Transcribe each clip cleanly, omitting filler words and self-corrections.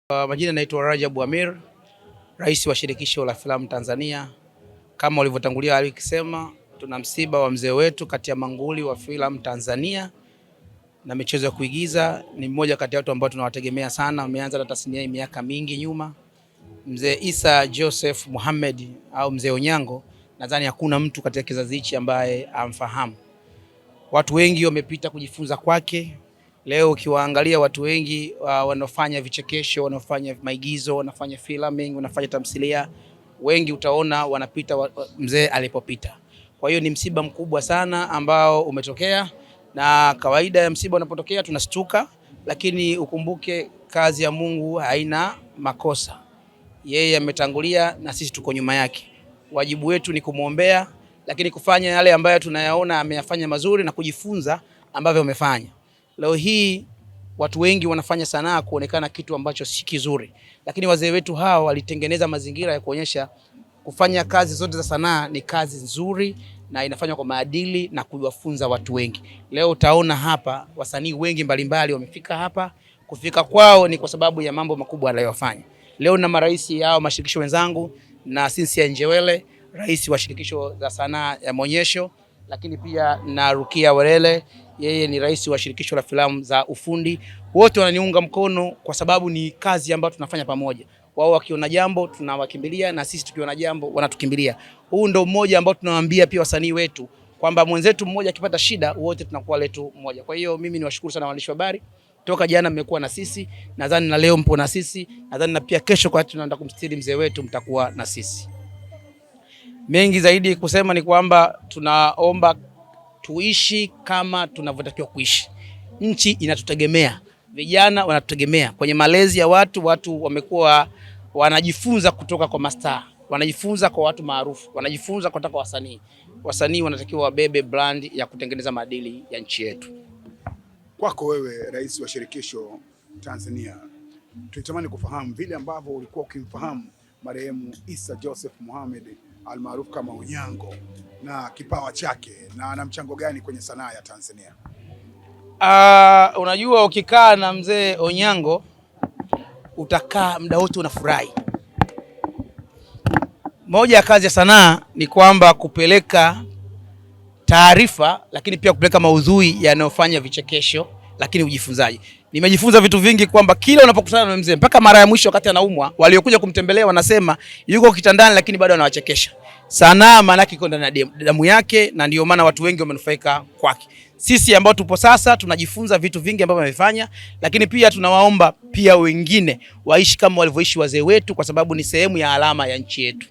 Majina naitwa Rajabu Amir, rais wa shirikisho la filamu Tanzania. Kama ulivyotangulia alikisema, tuna msiba wa mzee wetu kati ya manguli wa filamu Tanzania na michezo ya kuigiza. Ni mmoja kati ya watu ambao tunawategemea sana, ameanza na tasnia hii miaka mingi nyuma. Mzee Issa Joseph Mohamed au mzee Onyango, nadhani hakuna mtu katika kizazi hichi ambaye amfahamu. Watu wengi wamepita kujifunza kwake. Leo ukiwaangalia watu wengi wanaofanya vichekesho, wanaofanya maigizo, wanafanya filming, wanafanya tamthilia, wengi utaona wanapita mzee alipopita. Kwa hiyo ni msiba mkubwa sana ambao umetokea, na kawaida ya msiba unapotokea tunastuka, lakini ukumbuke kazi ya Mungu haina makosa. Yeye ametangulia na sisi tuko nyuma yake. Wajibu wetu ni kumuombea, lakini kufanya yale ambayo tunayaona ameyafanya mazuri na kujifunza ambavyo amefanya. Leo hii watu wengi wanafanya sanaa kuonekana kitu ambacho si kizuri, lakini wazee wetu hao walitengeneza mazingira ya kuonyesha kufanya kazi zote za sanaa ni kazi nzuri na inafanywa kwa maadili na kuwafunza watu wengi. Leo utaona hapa wasanii wengi mbalimbali wamefika hapa. Kufika kwao ni kwa sababu ya mambo makubwa aliyofanya. Leo na marais hao mashirikisho wenzangu na Cynthia Njewele, rais wa shirikisho za sanaa ya maonyesho, lakini pia na Rukia Warele, yeye ni rais wa shirikisho la filamu za ufundi. Wote wananiunga mkono kwa sababu ni kazi ambayo tunafanya pamoja. Wao wakiona jambo tunawakimbilia, na sisi tukiona jambo wanatukimbilia. Huu ndio mmoja ambao tunawaambia pia wasanii wetu kwamba mwenzetu mmoja akipata shida wote tunakuwa letu mmoja. Kwa hiyo mimi niwashukuru sana waandishi wa habari. Toka jana mmekuwa na sisi, nadhani na leo mpo na sisi, nadhani na pia kesho kwa tunaenda kumstiri mzee wetu mtakuwa na sisi. Mengi zaidi kusema ni kwamba tunaomba tuishi kama tunavyotakiwa kuishi. Nchi inatutegemea, vijana wanatutegemea. Kwenye malezi ya watu wamekuwa wanajifunza kutoka kwa mastaa, wanajifunza kwa watu maarufu, wanajifunza kutoka kwa wasanii. Wasanii wanatakiwa wabebe brand ya kutengeneza maadili ya nchi yetu. Kwako wewe rais wa shirikisho Tanzania, tulitamani kufahamu vile ambavyo ulikuwa ukimfahamu marehemu Issa Joseph Mohamed almaarufu kama Onyango na kipawa chake na ana mchango gani kwenye sanaa ya Tanzania? Unajua ukikaa na mzee Onyango utakaa muda wote unafurahi. Moja ya kazi ya sanaa ni kwamba kupeleka taarifa, lakini pia kupeleka maudhui yanayofanya vichekesho, lakini ujifunzaji. Nimejifunza vitu vingi kwamba kila unapokutana na mzee, mpaka mara ya mwisho wakati anaumwa, waliokuja kumtembelea wanasema yuko kitandani lakini bado anawachekesha. Sanaa maana yake iko ndani ya damu yake, na ndio maana watu wengi wamenufaika kwake. Sisi ambao tupo sasa tunajifunza vitu vingi ambavyo amefanya, lakini pia tunawaomba pia wengine waishi kama walivyoishi wazee wetu, kwa sababu ni sehemu ya alama ya nchi yetu.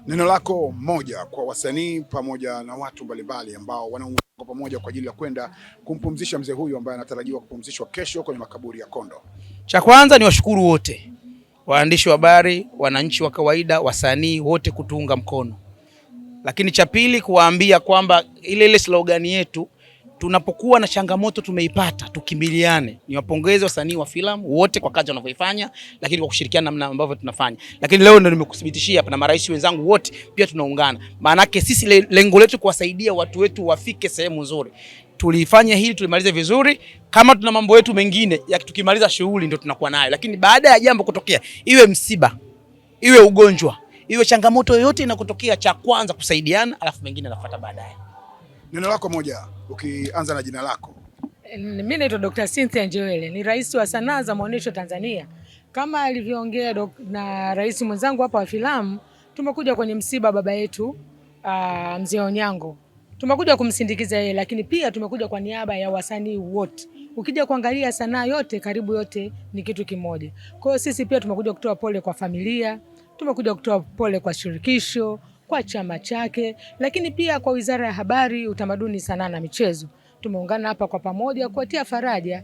Neno lako moja kwa wasanii pamoja na watu mbalimbali ambao wanaungana pamoja kwa ajili ya kwenda kumpumzisha mzee huyu ambaye anatarajiwa kupumzishwa kesho kwenye makaburi ya Kondo. Cha kwanza ni washukuru wote, waandishi wa habari, wananchi wa kawaida, wasanii wote kutuunga mkono. Lakini cha pili kuwaambia kwamba ile slogan yetu, tunapokuwa na changamoto tumeipata tukimbiliane. Niwapongeze wasanii wa filamu wote kwa kazi wanayoifanya, lakini kwa kushirikiana namna ambavyo tunafanya. Lakini leo ndio nimekuthibitishia hapa na marais wenzangu wote pia tunaungana. Maana yake sisi lengo letu kuwasaidia watu wetu wafike sehemu nzuri. Tulifanya hili, tulimalize vizuri. Kama tuna mambo yetu mengine ya tukimaliza shughuli ndio tunakuwa nayo. Lakini baada ya jambo kutokea, iwe msiba, iwe ugonjwa, iwe changamoto yoyote inakotokea, cha kwanza kusaidiana, alafu mengine yanafuata baadaye. Neno lako moja ukianza na jina lako. Mimi naitwa Dr. Cynthia Njewele, ni rais wa sanaa za maonyesho Tanzania. Kama alivyoongea na rais mwenzangu hapa wa filamu, tumekuja kwenye msiba baba yetu mzee Onyango. Tumekuja kumsindikiza yeye, lakini pia tumekuja kwa niaba ya wasanii wote. Ukija kuangalia sanaa yote, karibu yote ni kitu kimoja. Kwa hiyo sisi pia tumekuja kutoa pole kwa familia, tumekuja kutoa pole kwa shirikisho, kwa chama chake, lakini pia kwa Wizara ya Habari, Utamaduni, Sanaa na Michezo. Tumeungana hapa kwa pamoja kuatia faraja.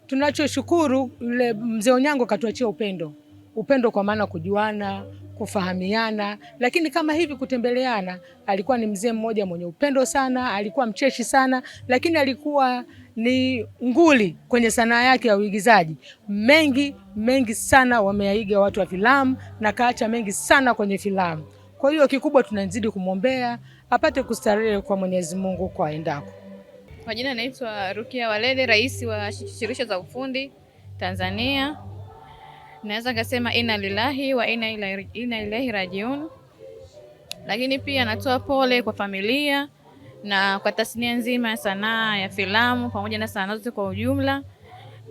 Tunachoshukuru yule mzee Onyango katuachia upendo. Upendo kwa maana kujuana, kufahamiana, lakini kama hivi kutembeleana. Alikuwa ni mzee mmoja mwenye upendo sana, alikuwa mcheshi sana, lakini alikuwa ni nguli kwenye sanaa yake ya uigizaji. Mengi sana wameyaiga watu wa filamu na kaacha mengi sana kwenye filamu. Kwa hiyo kikubwa tunazidi kumwombea apate kustarehe kwa Mwenyezi Mungu kwa endako. Kwa jina naitwa Rukia Warele, rais wa shirikisho za ufundi Tanzania. Naweza kusema inna lillahi wa inna ilaihi rajiun. Lakini pia natoa pole kwa familia na kwa tasnia nzima ya sanaa ya filamu pamoja na sanaa zote kwa ujumla.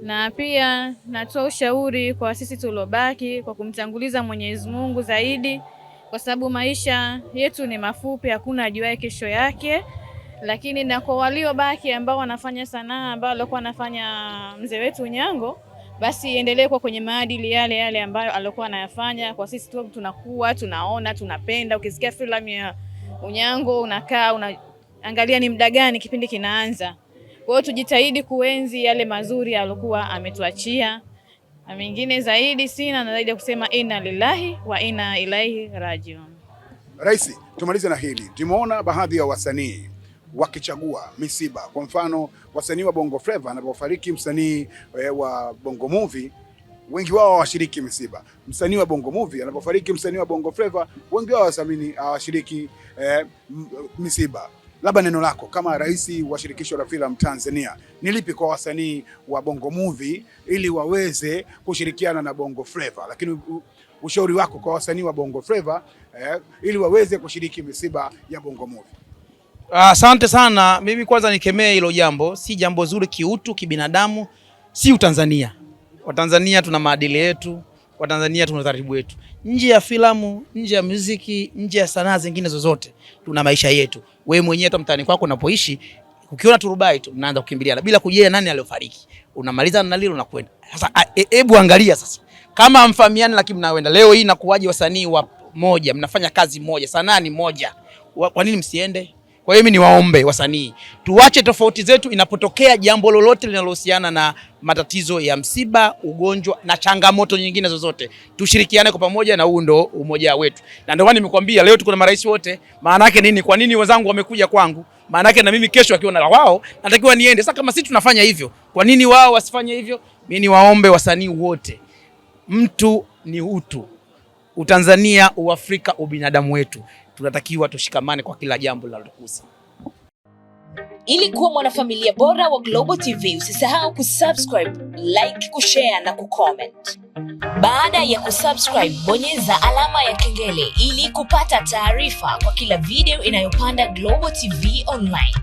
Na pia natoa ushauri kwa sisi tuliobaki kwa kumtanguliza Mwenyezi Mungu zaidi, kwa sababu maisha yetu ni mafupi, hakuna ajuaye kesho yake. Lakini na kwa waliobaki ambao wanafanya sanaa ambao alikuwa anafanya mzee wetu Unyango, basi endelee kwa kwenye maadili yale ambayo alikuwa anayafanya. Kwa sisi tu tunakuwa tunaona tunapenda, ukisikia filamu ya Unyango unakaa unaangalia ni muda gani kipindi kinaanza. Kwa hiyo tujitahidi kuenzi yale mazuri alikuwa ametuachia. Na mengine zaidi sina na zaidi ya kusema inna lillahi wa inna ilaihi rajiun. Rais, tumalize na hili. Tumeona baadhi ya wasanii wakichagua misiba. Kwa mfano, wasanii wa Bongo Flava anapofariki msanii wa Bongo Movie, wengi wao hawashiriki misiba. Msanii wa Bongo Movie anapofariki msanii wa Bongo Flava, wengi wao hawashiriki misiba. Labda neno lako kama rais wa shirikisho la filamu Tanzania ni lipi kwa wasanii wa Bongo Movie ili waweze kushirikiana na Bongo Flava, lakini ushauri wako kwa wasanii wa Bongo Flava ili waweze kushiriki misiba ya Bongo Movie? Asante sana. Mimi kwanza nikemee hilo jambo, si jambo zuri kiutu, kibinadamu, si Utanzania. Watanzania tuna maadili yetu, Watanzania tuna taratibu wetu. Nje ya filamu, nje ya muziki, nje ya sanaa zingine zozote, tuna maisha yetu. Wewe mwenyewe hata mtaani kwako unapoishi, ukiona turubai tu unaanza kukimbiliana bila kujua nani aliyofariki. Unamaliza na lilo unakwenda. Sasa hebu angalia sasa. Kama amfahamiani lakini mnaenda. Leo hii inakuwaje wasanii wa moja, mnafanya kazi moja, sanaa ni moja. Kwa nini msiende? Kwa hiyo mimi niwaombe wasanii, tuache tofauti zetu inapotokea jambo lolote linalohusiana na matatizo ya msiba, ugonjwa na changamoto nyingine zozote. Tushirikiane kwa pamoja na huu ndo umoja wetu. Na ndio maana nimekwambia leo tuko na marais wote. Maana yake nini? Kwa nini wenzangu wamekuja kwangu? Maana yake na mimi kesho akiona na wao natakiwa niende. Sasa kama sisi tunafanya hivyo, kwa nini wao wasifanye hivyo? Mimi niwaombe wasanii wote. Mtu ni utu. Utanzania, Uafrika, ubinadamu wetu. Tunatakiwa tushikamane kwa kila jambo linalotukusa. Ili kuwa mwanafamilia bora wa Global TV, usisahau kusubscribe, like, kushare na kucomment. Baada ya kusubscribe, bonyeza alama ya kengele ili kupata taarifa kwa kila video inayopanda Global TV Online.